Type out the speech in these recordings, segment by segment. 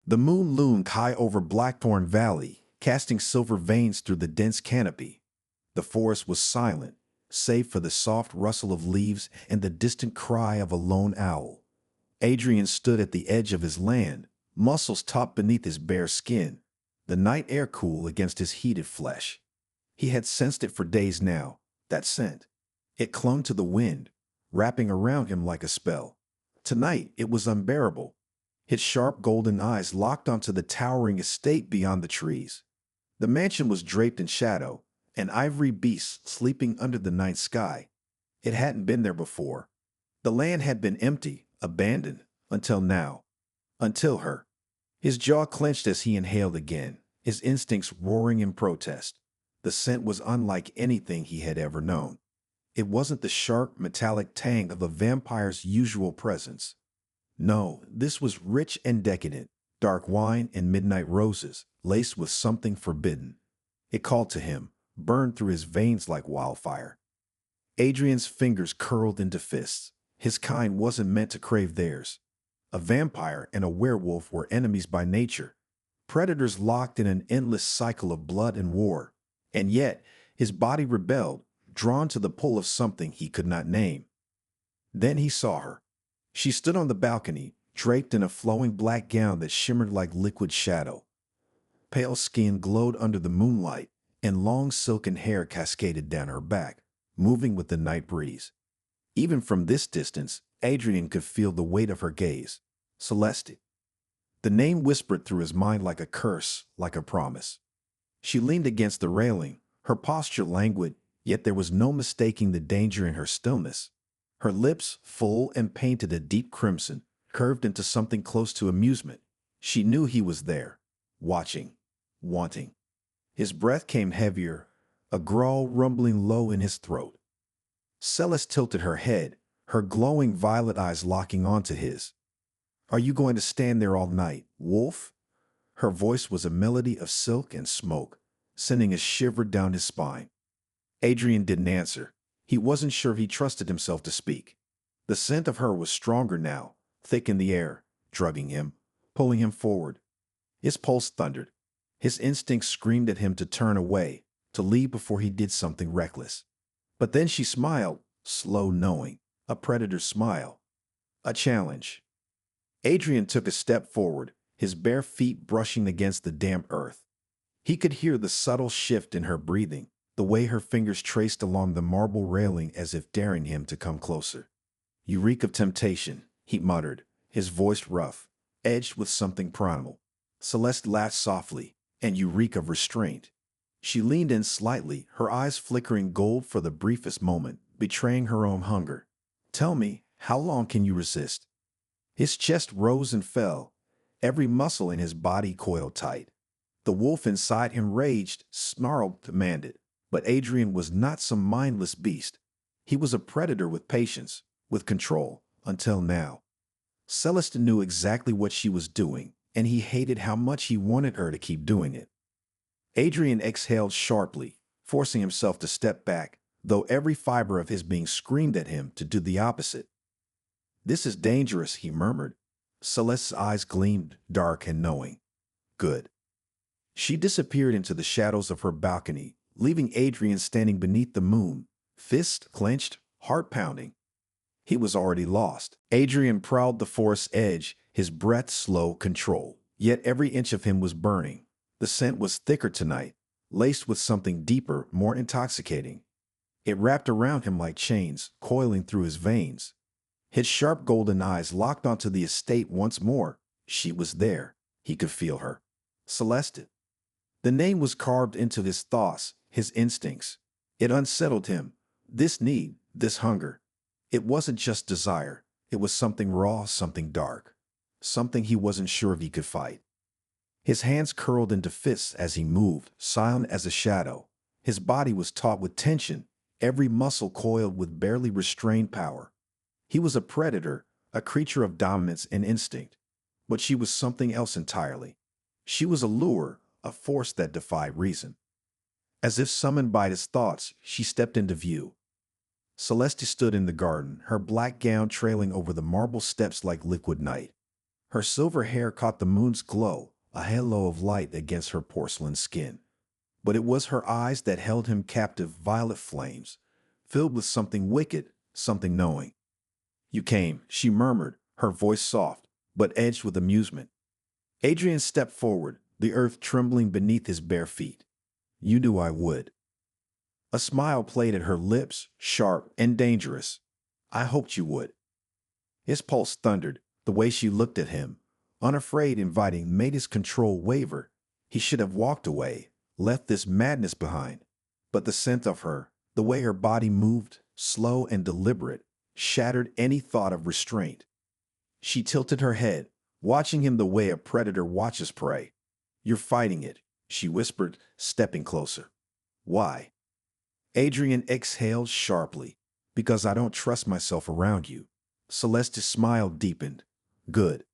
The moon loomed high over Blackthorn Valley, casting silver veins through the dense canopy. The forest was silent, save for the soft rustle of leaves and the distant cry of a lone owl. Adrian stood at the edge of his land, muscles taut beneath his bare skin, the night air cool against his heated flesh. He had sensed it for days now, that scent. It clung to the wind, wrapping around him like a spell. Tonight it was unbearable. His sharp golden eyes locked onto the towering estate beyond the trees. The mansion was draped in shadow, an ivory beast sleeping under the night sky. It hadn't been there before. The land had been empty, abandoned, until now. Until her. His jaw clenched as he inhaled again, his instincts roaring in protest. The scent was unlike anything he had ever known. It wasn't the sharp, metallic tang of a vampire's usual presence. No, this was rich and decadent, dark wine and midnight roses, laced with something forbidden. It called to him, burned through his veins like wildfire. Adrian's fingers curled into fists. His kind wasn't meant to crave theirs. A vampire and a werewolf were enemies by nature, predators locked in an endless cycle of blood and war. And yet, his body rebelled, drawn to the pull of something he could not name. Then he saw her. She stood on the balcony, draped in a flowing black gown that shimmered like liquid shadow. Pale skin glowed under the moonlight, and long silken hair cascaded down her back, moving with the night breeze. Even from this distance, Adrian could feel the weight of her gaze. Celeste. The name whispered through his mind like a curse, like a promise. She leaned against the railing, her posture languid, yet there was no mistaking the danger in her stillness. Her lips, full and painted a deep crimson, curved into something close to amusement. She knew he was there, watching, wanting. His breath came heavier, a growl rumbling low in his throat. Celeste tilted her head, her glowing violet eyes locking onto his. "Are you going to stand there all night, wolf?" Her voice was a melody of silk and smoke, sending a shiver down his spine. Adrian didn't answer. He wasn't sure he trusted himself to speak. The scent of her was stronger now, thick in the air, drugging him, pulling him forward. His pulse thundered. His instincts screamed at him to turn away, to leave before he did something reckless. But then she smiled, slow knowing, a predator's smile. A challenge. Adrian took a step forward, his bare feet brushing against the damp earth. He could hear the subtle shift in her breathing, the way her fingers traced along the marble railing as if daring him to come closer. "You reek of temptation," he muttered, his voice rough, edged with something primal. Celeste laughed softly, "And you reek of restraint." She leaned in slightly, her eyes flickering gold for the briefest moment, betraying her own hunger. "Tell me, how long can you resist?" His chest rose and fell, every muscle in his body coiled tight. The wolf inside him raged, snarled, demanded. But Adrian was not some mindless beast. He was a predator with patience, with control, until now. Celeste knew exactly what she was doing, and he hated how much he wanted her to keep doing it. Adrian exhaled sharply, forcing himself to step back, though every fiber of his being screamed at him to do the opposite. "This is dangerous," he murmured. Celeste's eyes gleamed, dark and knowing. "Good." She disappeared into the shadows of her balcony, leaving Adrian standing beneath the moon, fists clenched, heart pounding. He was already lost. Adrian prowled the forest's edge, his breath slow, controlled. Yet every inch of him was burning. The scent was thicker tonight, laced with something deeper, more intoxicating. It wrapped around him like chains, coiling through his veins. His sharp golden eyes locked onto the estate once more. She was there. He could feel her. Celeste. The name was carved into his thoughts, his instincts. It unsettled him. This need, this hunger. It wasn't just desire. It was something raw, something dark. Something he wasn't sure if he could fight. His hands curled into fists as he moved, silent as a shadow. His body was taut with tension, every muscle coiled with barely restrained power. He was a predator, a creature of dominance and instinct. But she was something else entirely. She was a lure, a force that defied reason. As if summoned by his thoughts, she stepped into view. Celeste stood in the garden, her black gown trailing over the marble steps like liquid night. Her silver hair caught the moon's glow, a halo of light against her porcelain skin. But it was her eyes that held him captive, violet flames, filled with something wicked, something knowing. "You came," she murmured, her voice soft, but edged with amusement. Adrian stepped forward, the earth trembling beneath his bare feet. "You knew I would." A smile played at her lips, sharp and dangerous. "I hoped you would." His pulse thundered. The way she looked at him, unafraid, inviting, made his control waver. He should have walked away, left this madness behind. But the scent of her, the way her body moved, slow and deliberate, shattered any thought of restraint. She tilted her head, watching him the way a predator watches prey. "You're fighting it," she whispered, stepping closer. "Why?" Adrian exhaled sharply. "Because I don't trust myself around you." Celeste's smile deepened. "Good."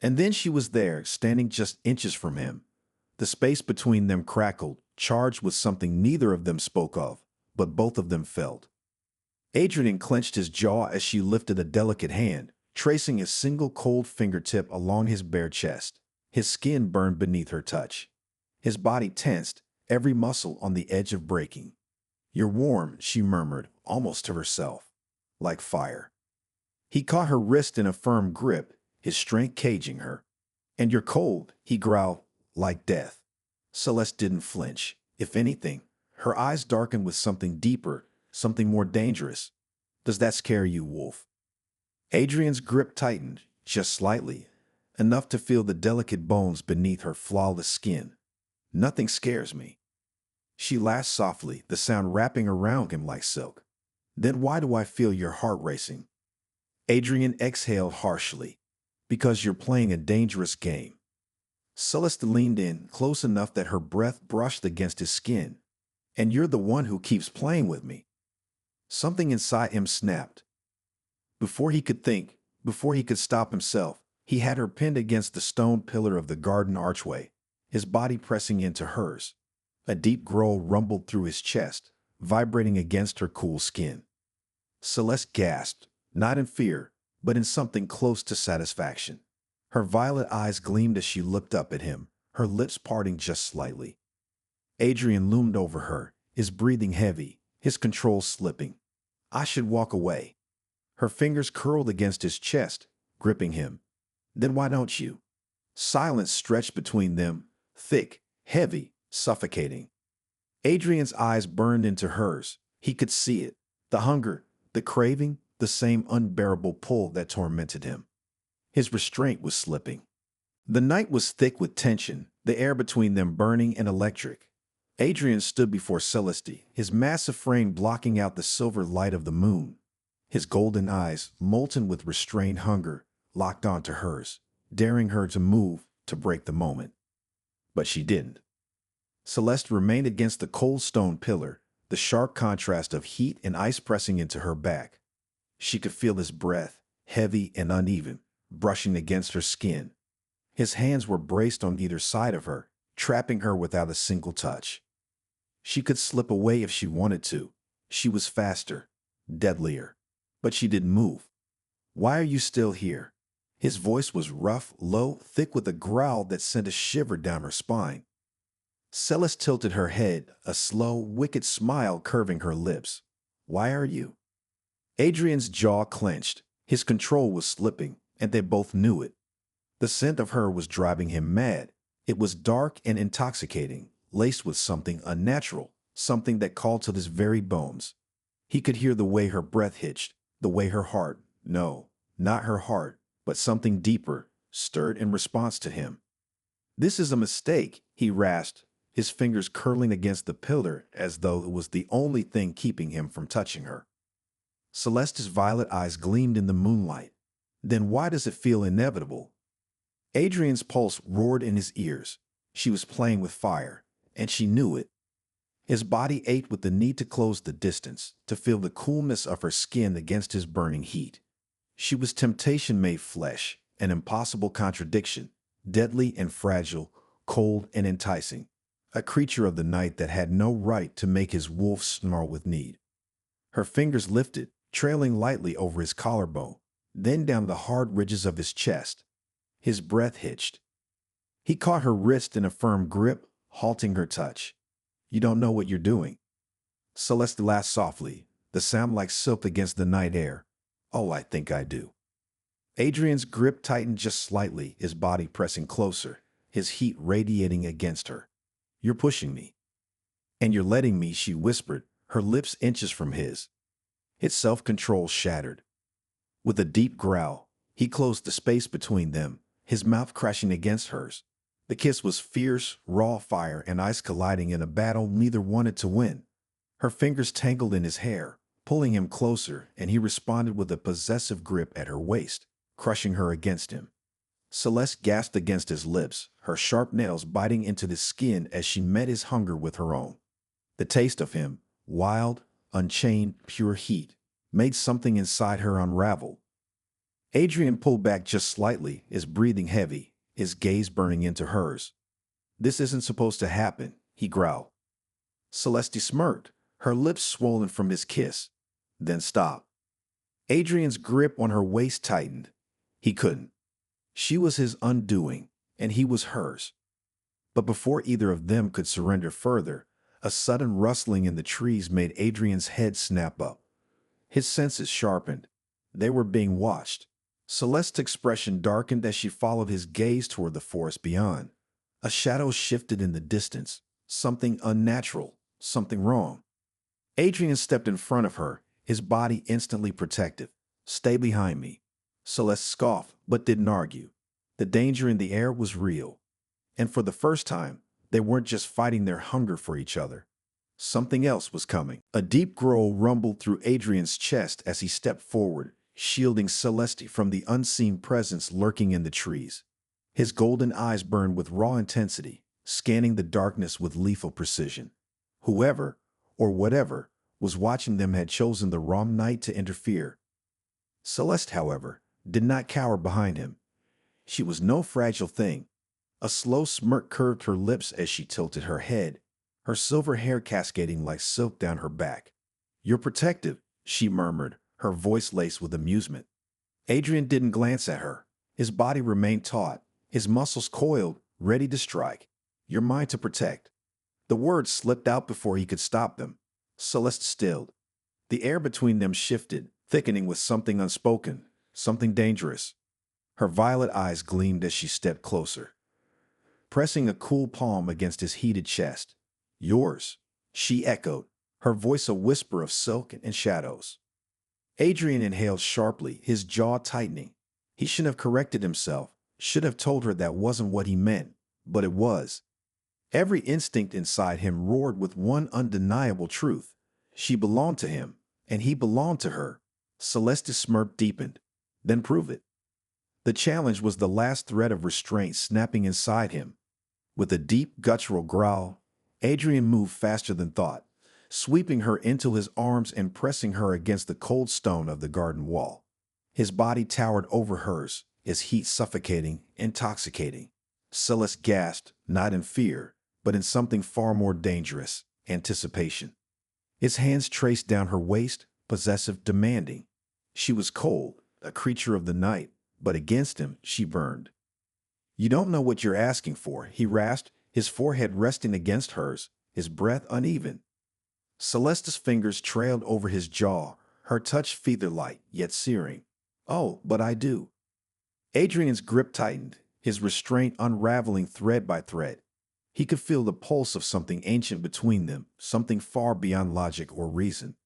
And then she was there, standing just inches from him. The space between them crackled, charged with something neither of them spoke of, but both of them felt. Adrian clenched his jaw as she lifted a delicate hand, tracing a single cold fingertip along his bare chest. His skin burned beneath her touch. His body tensed, every muscle on the edge of breaking. "You're warm," she murmured, almost to herself. "Like fire." He caught her wrist in a firm grip, his strength caging her. "And you're cold," he growled, "like death." Celeste didn't flinch. If anything, her eyes darkened with something deeper, something more dangerous. "Does that scare you, Wolf?" Adrian's grip tightened, just slightly, enough to feel the delicate bones beneath her flawless skin. "Nothing scares me." She laughed softly, the sound wrapping around him like silk. "Then why do I feel your heart racing?" Adrian exhaled harshly. "Because you're playing a dangerous game." Celeste leaned in, close enough that her breath brushed against his skin. "And you're the one who keeps playing with me." Something inside him snapped. Before he could think, before he could stop himself, he had her pinned against the stone pillar of the garden archway, his body pressing into hers. A deep growl rumbled through his chest, vibrating against her cool skin. Celeste gasped, not in fear, but in something close to satisfaction. Her violet eyes gleamed as she looked up at him, her lips parting just slightly. Adrian loomed over her, his breathing heavy, his control slipping. "I should walk away." Her fingers curled against his chest, gripping him. "Then why don't you?" Silence stretched between them, thick, heavy, suffocating. Adrian's eyes burned into hers. He could see it. The hunger, the craving, the same unbearable pull that tormented him. His restraint was slipping. The night was thick with tension, the air between them burning and electric. Adrian stood before Celeste, his massive frame blocking out the silver light of the moon. His golden eyes, molten with restrained hunger, locked onto hers, daring her to move, to break the moment. But she didn't. Celeste remained against the cold stone pillar, the sharp contrast of heat and ice pressing into her back. She could feel his breath, heavy and uneven, brushing against her skin. His hands were braced on either side of her, trapping her without a single touch. She could slip away if she wanted to. She was faster, deadlier. But she didn't move. "Why are you still here?" His voice was rough, low, thick with a growl that sent a shiver down her spine. Celeste tilted her head, a slow, wicked smile curving her lips. "Why are you?" Adrian's jaw clenched. His control was slipping, and they both knew it. The scent of her was driving him mad. It was dark and intoxicating, laced with something unnatural, something that called to his very bones. He could hear the way her breath hitched, the way her heart, no, not her heart, but something deeper, stirred in response to him. "This is a mistake," he rasped, his fingers curling against the pillar as though it was the only thing keeping him from touching her. Celeste's violet eyes gleamed in the moonlight. "Then why does it feel inevitable?" Adrian's pulse roared in his ears. She was playing with fire, and she knew it. His body ached with the need to close the distance, to feel the coolness of her skin against his burning heat. She was temptation made flesh, an impossible contradiction, deadly and fragile, cold and enticing, a creature of the night that had no right to make his wolf snarl with need. Her fingers lifted, trailing lightly over his collarbone, then down the hard ridges of his chest. His breath hitched. He caught her wrist in a firm grip, halting her touch. "You don't know what you're doing." Celeste laughed softly, the sound like silk against the night air. "Oh, I think I do." Adrian's grip tightened just slightly, his body pressing closer, his heat radiating against her. "You're pushing me." "And you're letting me," she whispered, her lips inches from his. His self-control shattered. With a deep growl, he closed the space between them, his mouth crashing against hers. The kiss was fierce, raw fire and ice colliding in a battle neither wanted to win. Her fingers tangled in his hair, pulling him closer, and he responded with a possessive grip at her waist, crushing her against him. Celeste gasped against his lips, her sharp nails biting into the skin as she met his hunger with her own. The taste of him, wild, unchained, pure heat, made something inside her unravel. Adrian pulled back just slightly, his breathing heavy, his gaze burning into hers. "This isn't supposed to happen," he growled. Celeste smirked, her lips swollen from his kiss, then stopped. Adrian's grip on her waist tightened. He couldn't. She was his undoing, and he was hers. But before either of them could surrender further, a sudden rustling in the trees made Adrian's head snap up. His senses sharpened. They were being watched. Celeste's expression darkened as she followed his gaze toward the forest beyond. A shadow shifted in the distance. Something unnatural, something wrong. Adrian stepped in front of her, his body instantly protective. "Stay behind me." Celeste scoffed, but didn't argue. The danger in the air was real. And for the first time, they weren't just fighting their hunger for each other. Something else was coming. A deep growl rumbled through Adrian's chest as he stepped forward, shielding Celeste from the unseen presence lurking in the trees. His golden eyes burned with raw intensity, scanning the darkness with lethal precision. Whoever, or whatever, was watching them had chosen the wrong night to interfere. Celeste, however, did not cower behind him. She was no fragile thing. A slow smirk curved her lips as she tilted her head, her silver hair cascading like silk down her back. "You're protective," she murmured, her voice laced with amusement. Adrian didn't glance at her. His body remained taut, his muscles coiled, ready to strike. "You're mine to protect." The words slipped out before he could stop them. Celeste stilled. The air between them shifted, thickening with something unspoken, something dangerous. Her violet eyes gleamed as she stepped closer, pressing a cool palm against his heated chest. "Yours," she echoed, her voice a whisper of silk and shadows. Adrian inhaled sharply, his jaw tightening. He shouldn't have corrected himself, should have told her that wasn't what he meant, but it was. Every instinct inside him roared with one undeniable truth. She belonged to him, and he belonged to her. Celeste's smirk deepened. "Then prove it." The challenge was the last thread of restraint snapping inside him. With a deep, guttural growl, Adrian moved faster than thought, sweeping her into his arms and pressing her against the cold stone of the garden wall. His body towered over hers, his heat suffocating, intoxicating. Celeste gasped, not in fear, but in something far more dangerous, anticipation. His hands traced down her waist, possessive, demanding. She was cold, a creature of the night, but against him she burned. "You don't know what you're asking for," he rasped, his forehead resting against hers, his breath uneven. Celeste's fingers trailed over his jaw, her touch feather-light, yet searing. "Oh, but I do." Adrian's grip tightened, his restraint unraveling thread by thread. He could feel the pulse of something ancient between them, something far beyond logic or reason.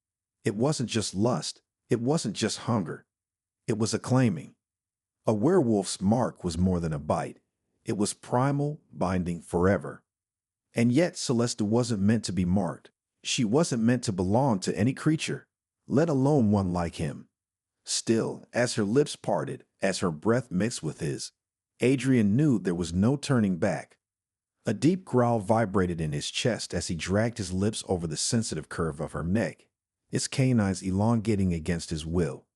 It wasn't just lust, it wasn't just hunger. It was a claiming. A werewolf's mark was more than a bite. It was primal, binding forever. And yet Celeste wasn't meant to be marked. She wasn't meant to belong to any creature, let alone one like him. Still, as her lips parted, as her breath mixed with his, Adrian knew there was no turning back. A deep growl vibrated in his chest as he dragged his lips over the sensitive curve of her neck, its canines elongating against his will.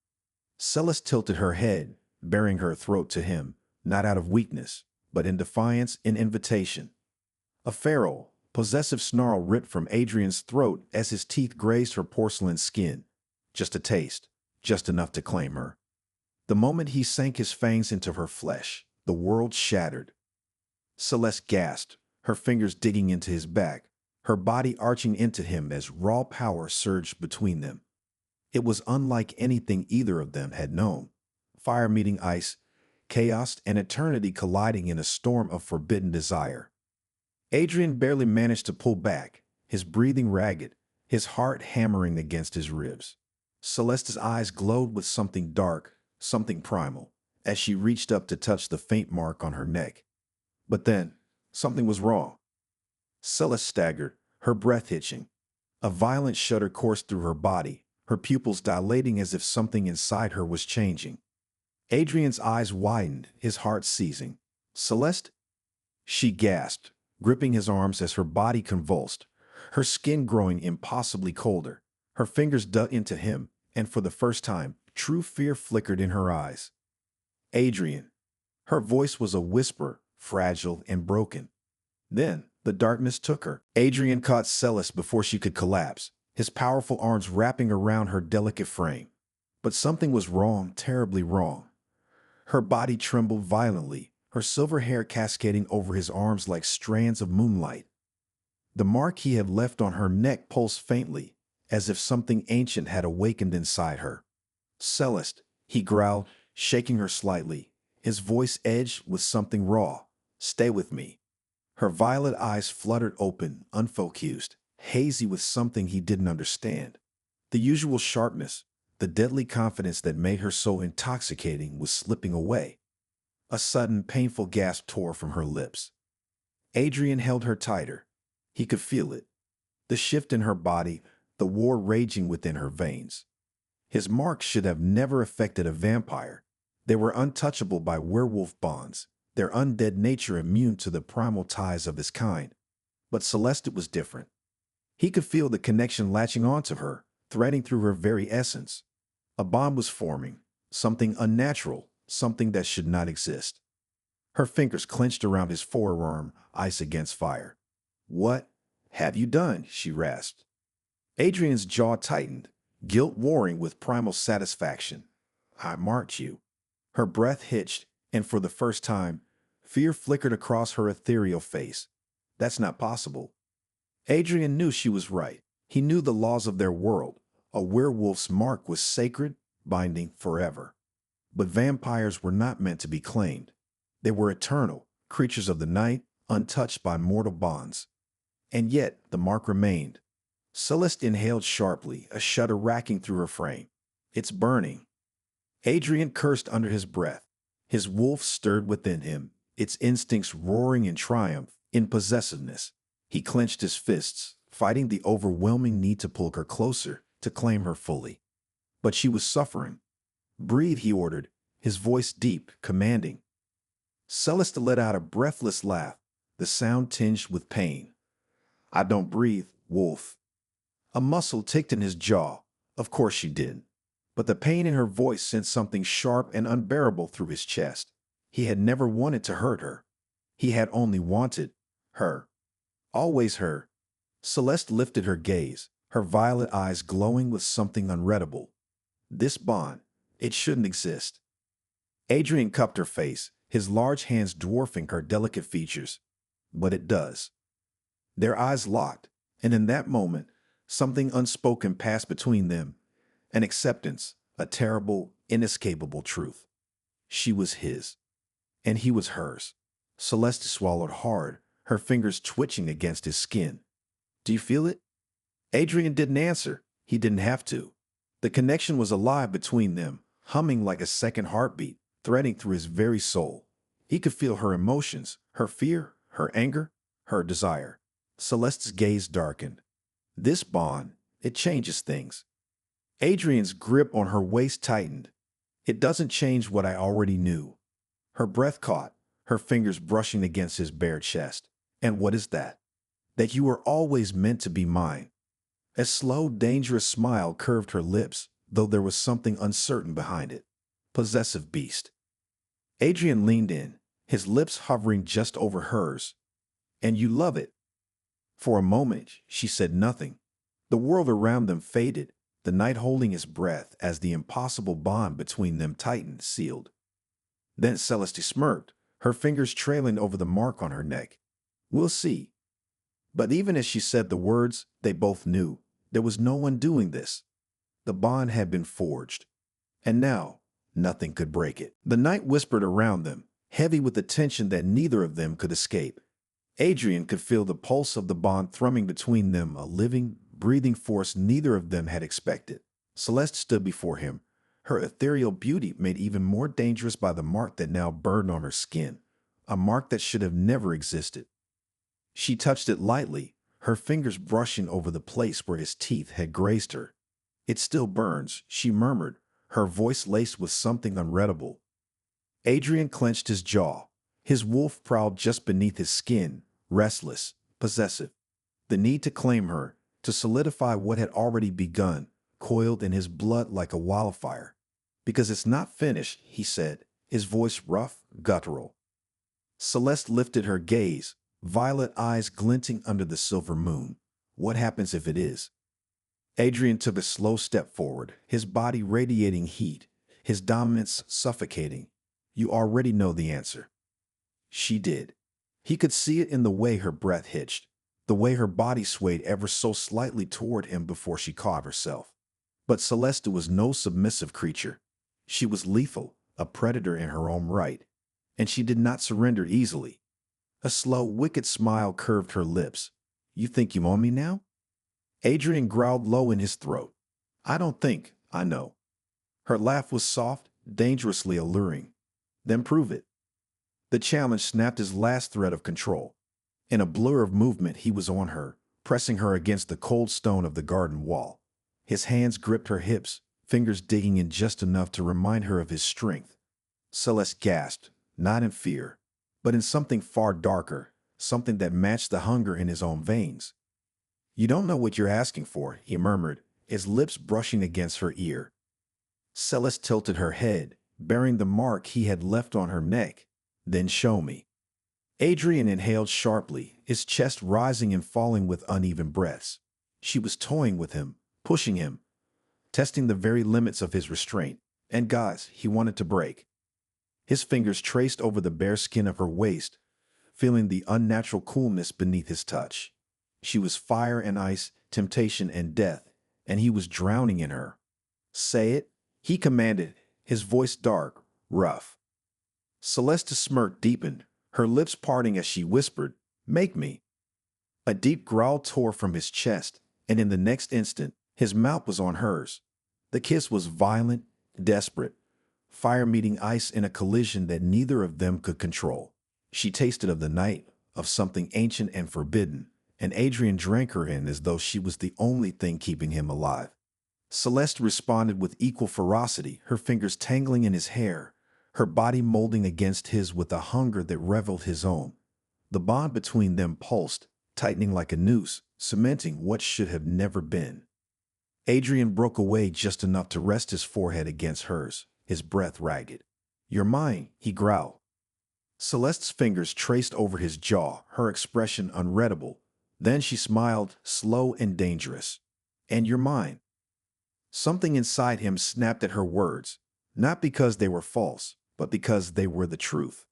Celeste tilted her head, baring her throat to him, not out of weakness, but in defiance, in invitation. A feral, possessive snarl ripped from Adrian's throat as his teeth grazed her porcelain skin. Just a taste, just enough to claim her. The moment he sank his fangs into her flesh, the world shattered. Celeste gasped, her fingers digging into his back, her body arching into him as raw power surged between them. It was unlike anything either of them had known. Fire meeting ice, chaos and eternity colliding in a storm of forbidden desire. Adrian barely managed to pull back, his breathing ragged, his heart hammering against his ribs. Celeste's eyes glowed with something dark, something primal, as she reached up to touch the faint mark on her neck. But then, something was wrong. Celeste staggered, her breath hitching. A violent shudder coursed through her body, her pupils dilating as if something inside her was changing. Adrian's eyes widened, his heart seizing. "Celeste?" She gasped, gripping his arms as her body convulsed, her skin growing impossibly colder. Her fingers dug into him, and for the first time, true fear flickered in her eyes. "Adrian." Her voice was a whisper, fragile and broken. Then the darkness took her. Adrian caught Celeste before she could collapse, his powerful arms wrapping around her delicate frame. But something was wrong, terribly wrong. Her body trembled violently, her silver hair cascading over his arms like strands of moonlight. The mark he had left on her neck pulsed faintly, as if something ancient had awakened inside her. "Celeste," he growled, shaking her slightly, his voice edged with something raw. "Stay with me." Her violet eyes fluttered open, unfocused, hazy with something he didn't understand. The usual sharpness, the deadly confidence that made her so intoxicating was slipping away. A sudden, painful gasp tore from her lips. Adrian held her tighter. He could feel it. The shift in her body, the war raging within her veins. His marks should have never affected a vampire. They were untouchable by werewolf bonds, their undead nature immune to the primal ties of his kind. But Celeste was different. He could feel the connection latching onto her, threading through her very essence. A bond was forming, something unnatural, something that should not exist. Her fingers clenched around his forearm, ice against fire. "What have you done?" she rasped. Adrian's jaw tightened, guilt warring with primal satisfaction. "I marked you." Her breath hitched, and for the first time, fear flickered across her ethereal face. "That's not possible." Adrian knew she was right. He knew the laws of their world. A werewolf's mark was sacred, binding forever. But vampires were not meant to be claimed. They were eternal, creatures of the night, untouched by mortal bonds. And yet the mark remained. Celeste inhaled sharply, a shudder racking through her frame. "It's burning." Adrian cursed under his breath. His wolf stirred within him, its instincts roaring in triumph, in possessiveness. He clenched his fists, fighting the overwhelming need to pull her closer, to claim her fully. But she was suffering. "Breathe," he ordered, his voice deep, commanding. Celeste let out a breathless laugh, the sound tinged with pain. "I don't breathe, wolf." A muscle ticked in his jaw. Of course she did. But the pain in her voice sent something sharp and unbearable through his chest. He had never wanted to hurt her. He had only wanted her. Always her. Celeste lifted her gaze, her violet eyes glowing with something unreadable. This bond, it shouldn't exist. Adrian cupped her face, his large hands dwarfing her delicate features. But it does. Their eyes locked, and in that moment, something unspoken passed between them. An acceptance, a terrible, inescapable truth. She was his, and he was hers. Celeste swallowed hard, her fingers twitching against his skin. "Do you feel it?" Adrian didn't answer. He didn't have to. The connection was alive between them, humming like a second heartbeat, threading through his very soul. He could feel her emotions, her fear, her anger, her desire. Celeste's gaze darkened. This bond, it changes things. Adrian's grip on her waist tightened. "It doesn't change what I already knew." Her breath caught, her fingers brushing against his bare chest. "And what is that?" "That you were always meant to be mine." A slow, dangerous smile curved her lips, though there was something uncertain behind it. Possessive beast. Adrian leaned in, his lips hovering just over hers. "And you love it." For a moment, she said nothing. The world around them faded, the night holding its breath as the impossible bond between them tightened, sealed. Then Celeste smirked, her fingers trailing over the mark on her neck. "We'll see." But even as she said the words, they both knew there was no one doing this. The bond had been forged, and now nothing could break it. The night whispered around them, heavy with the tension that neither of them could escape. Adrian could feel the pulse of the bond thrumming between them, a living, breathing force neither of them had expected. Celeste stood before him, her ethereal beauty made even more dangerous by the mark that now burned on her skin, a mark that should have never existed. She touched it lightly, her fingers brushing over the place where his teeth had grazed her. "It still burns," she murmured, her voice laced with something unreadable. Adrian clenched his jaw. His wolf prowled just beneath his skin, restless, possessive. The need to claim her, to solidify what had already begun, coiled in his blood like a wildfire. "Because it's not finished," he said, his voice rough, guttural. Celeste lifted her gaze, violet eyes glinting under the silver moon. "What happens if it is?" Adrian took a slow step forward, his body radiating heat, his dominance suffocating. "You already know the answer." She did. He could see it in the way her breath hitched, the way her body swayed ever so slightly toward him before she caught herself. But Celeste was no submissive creature. She was lethal, a predator in her own right, and she did not surrender easily. A slow, wicked smile curved her lips. "You think you own me now?" Adrian growled low in his throat. "I don't think, I know." Her laugh was soft, dangerously alluring. "Then prove it." The challenge snapped his last thread of control. In a blur of movement, he was on her, pressing her against the cold stone of the garden wall. His hands gripped her hips, fingers digging in just enough to remind her of his strength. Celeste gasped, not in fear, but in something far darker, something that matched the hunger in his own veins. "You don't know what you're asking for," he murmured, his lips brushing against her ear. Celeste tilted her head, bearing the mark he had left on her neck. "Then show me." Adrian inhaled sharply, his chest rising and falling with uneven breaths. She was toying with him, pushing him, testing the very limits of his restraint, and guys, he wanted to break. His fingers traced over the bare skin of her waist, feeling the unnatural coolness beneath his touch. She was fire and ice, temptation and death, and he was drowning in her. "Say it," he commanded, his voice dark, rough. Celeste's smirk deepened, her lips parting as she whispered, "Make me." A deep growl tore from his chest, and in the next instant, his mouth was on hers. The kiss was violent, desperate, fire meeting ice in a collision that neither of them could control. She tasted of the night, of something ancient and forbidden, and Adrian drank her in as though she was the only thing keeping him alive. Celeste responded with equal ferocity, her fingers tangling in his hair, her body molding against his with a hunger that reveled his own. The bond between them pulsed, tightening like a noose, cementing what should have never been. Adrian broke away just enough to rest his forehead against hers, his breath ragged. "You're mine," he growled. Celeste's fingers traced over his jaw, her expression unreadable. Then she smiled, slow and dangerous. "And you're mine." Something inside him snapped at her words, not because they were false, but because they were the truth.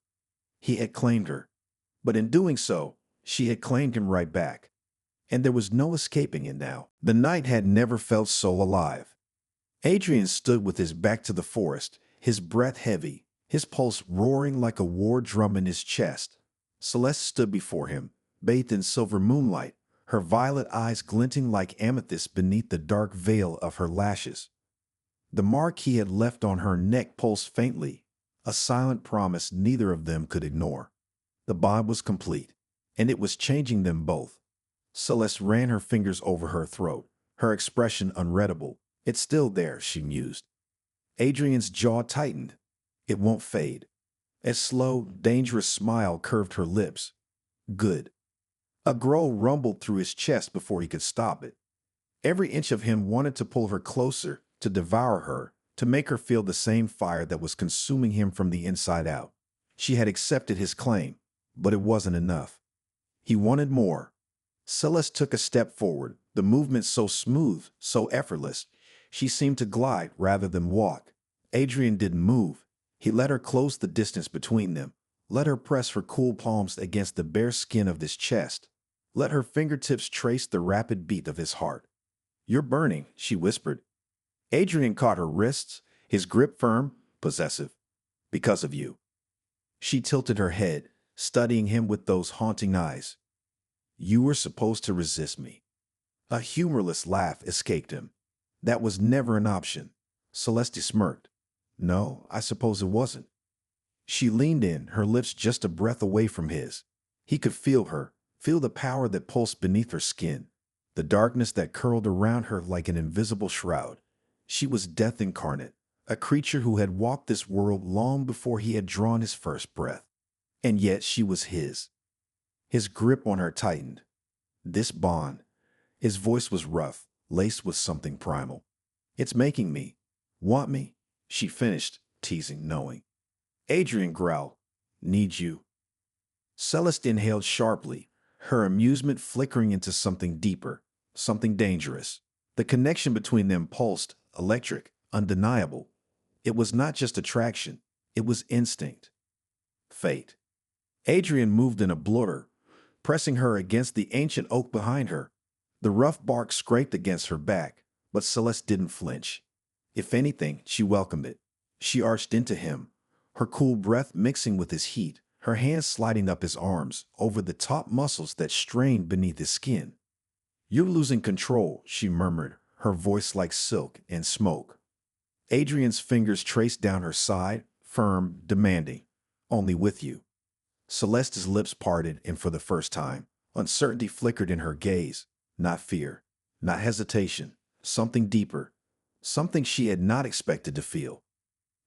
He had claimed her, but in doing so, she had claimed him right back. And there was no escaping it now. The night had never felt so alive. Adrian stood with his back to the forest, his breath heavy, his pulse roaring like a war drum in his chest. Celeste stood before him, bathed in silver moonlight, her violet eyes glinting like amethyst beneath the dark veil of her lashes. The mark he had left on her neck pulsed faintly, a silent promise neither of them could ignore. The bond was complete, and it was changing them both. Celeste ran her fingers over her throat, her expression unreadable. "It's still there," she mused. Adrian's jaw tightened. "It won't fade." A slow, dangerous smile curved her lips. "Good." A growl rumbled through his chest before he could stop it. Every inch of him wanted to pull her closer, to devour her, to make her feel the same fire that was consuming him from the inside out. She had accepted his claim, but it wasn't enough. He wanted more. Celeste took a step forward, the movement so smooth, so effortless. She seemed to glide rather than walk. Adrian didn't move. He let her close the distance between them, Let her press her cool palms against the bare skin of his chest. Let her fingertips trace the rapid beat of his heart. "You're burning," she whispered. Adrian caught her wrists, his grip firm, possessive. "Because of you." She tilted her head, studying him with those haunting eyes. "You were supposed to resist me." A humorless laugh escaped him. "That was never an option." Celeste smirked. "No, I suppose it wasn't." She leaned in, her lips just a breath away from his. He could feel her, feel the power that pulsed beneath her skin, the darkness that curled around her like an invisible shroud. She was death incarnate, a creature who had walked this world long before he had drawn his first breath. And yet she was his. His grip on her tightened. This bond. His voice was rough, laced with something primal. "It's making me want me," she finished, teasing, knowing. Adrian growled, "Need you." Celeste inhaled sharply, her amusement flickering into something deeper, something dangerous. The connection between them pulsed, electric, undeniable. It was not just attraction, it was instinct. Fate. Adrian moved in a blur, pressing her against the ancient oak behind her. The rough bark scraped against her back, but Celeste didn't flinch. If anything, she welcomed it. She arched into him, her cool breath mixing with his heat, her hands sliding up his arms, over the taut muscles that strained beneath his skin. "You're losing control," she murmured, her voice like silk and smoke. Adrian's fingers traced down her side, firm, demanding. "Only with you." Celeste's lips parted, and for the first time, uncertainty flickered in her gaze. Not fear, not hesitation, something deeper, something she had not expected to feel.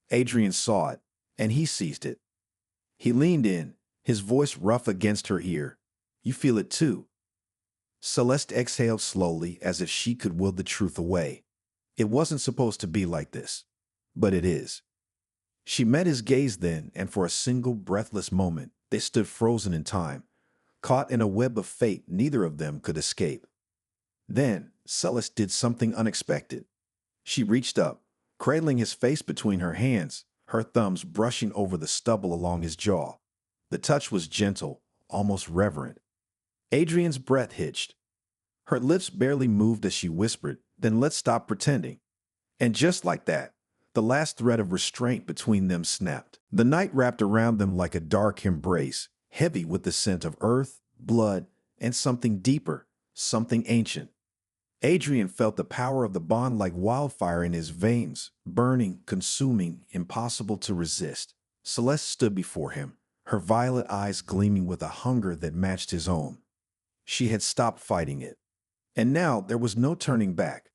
Adrian saw it, and he seized it. He leaned in, his voice rough against her ear. "You feel it too." Celeste exhaled slowly, as if she could will the truth away. It wasn't supposed to be like this, but it is. She met his gaze then, and for a single breathless moment, they stood frozen in time, caught in a web of fate neither of them could escape. Then Celeste did something unexpected. She reached up, cradling his face between her hands, her thumbs brushing over the stubble along his jaw. The touch was gentle, almost reverent. Adrian's breath hitched. Her lips barely moved as she whispered, "Then let's stop pretending." And just like that, the last thread of restraint between them snapped. The night wrapped around them like a dark embrace, heavy with the scent of earth, blood, and something deeper, something ancient. Adrian felt the power of the bond like wildfire in his veins, burning, consuming, impossible to resist. Celeste stood before him, her violet eyes gleaming with a hunger that matched his own. She had stopped fighting it. And now there was no turning back.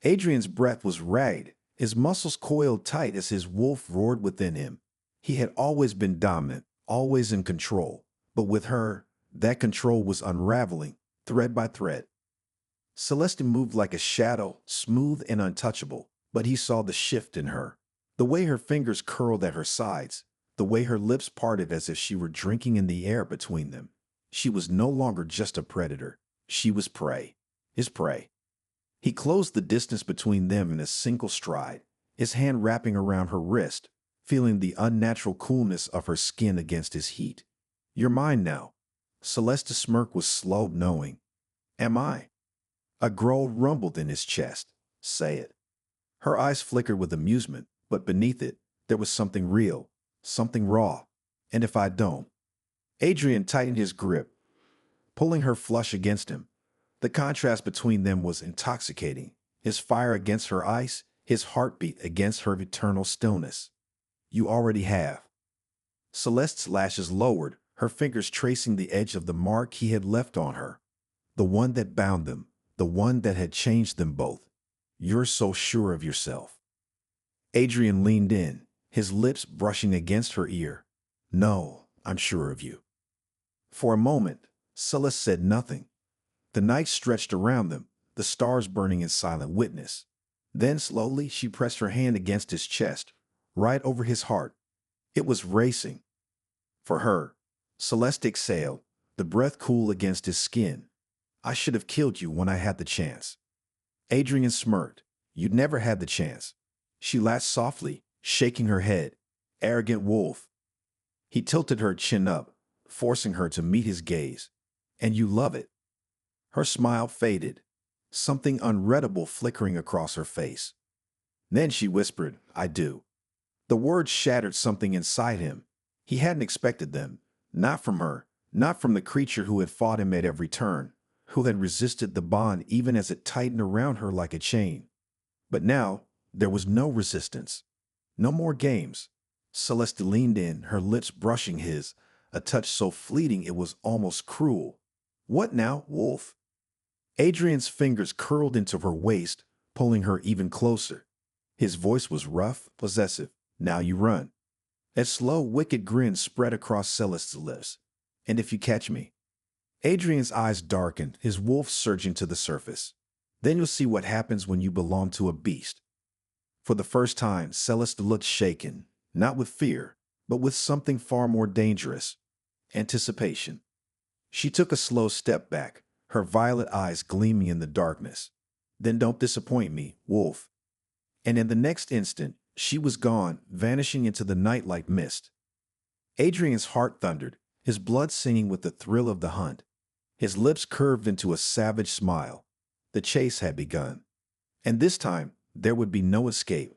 Adrian's breath was ragged, his muscles coiled tight as his wolf roared within him. He had always been dominant, always in control. But with her, that control was unraveling, thread by thread. Celeste moved like a shadow, smooth and untouchable, but he saw the shift in her. The way her fingers curled at her sides, the way her lips parted as if she were drinking in the air between them. She was no longer just a predator. She was prey. His prey. He closed the distance between them in a single stride, his hand wrapping around her wrist, feeling the unnatural coolness of her skin against his heat. "You're mine now." Celeste's smirk was slow, knowing. "Am I?" A growl rumbled in his chest. "Say it." Her eyes flickered with amusement, but beneath it, there was something real, something raw. "And if I don't?" Adrian tightened his grip, pulling her flush against him. The contrast between them was intoxicating, his fire against her ice, his heartbeat against her eternal stillness. "You already have." Celeste's lashes lowered, her fingers tracing the edge of the mark he had left on her, the one that bound them, the one that had changed them both. "You're so sure of yourself." Adrian leaned in, his lips brushing against her ear. "No, I'm sure of you." For a moment, Celeste said nothing. The night stretched around them, the stars burning in silent witness. Then slowly she pressed her hand against his chest, right over his heart. It was racing. For her, Celeste exhaled, the breath cool against his skin. "I should have killed you when I had the chance." Adrian smirked. "You'd never had the chance." She laughed softly, shaking her head. "Arrogant wolf." He tilted her chin up, forcing her to meet his gaze. And you love it. Her smile faded, something unreadable flickering across her face. Then she whispered, I do. The words shattered something inside him. He hadn't expected them, not from her, not from the creature who had fought him at every turn, who had resisted the bond even as it tightened around her like a chain. But now, there was no resistance. No more games. Celeste leaned in, her lips brushing his, a touch so fleeting it was almost cruel. What now, Wolf? Adrian's fingers curled into her waist, pulling her even closer. His voice was rough, possessive. Now you run. A slow, wicked grin spread across Celeste's lips. And if you catch me? Adrian's eyes darkened, his wolf surging to the surface. Then you'll see what happens when you belong to a beast. For the first time, Celeste looked shaken, not with fear, but with something far more dangerous. Anticipation. She took a slow step back, her violet eyes gleaming in the darkness. Then don't disappoint me, Wolf. And in the next instant, she was gone, vanishing into the night like mist. Adrian's heart thundered, his blood singing with the thrill of the hunt. His lips curved into a savage smile. The chase had begun. And this time, there would be no escape.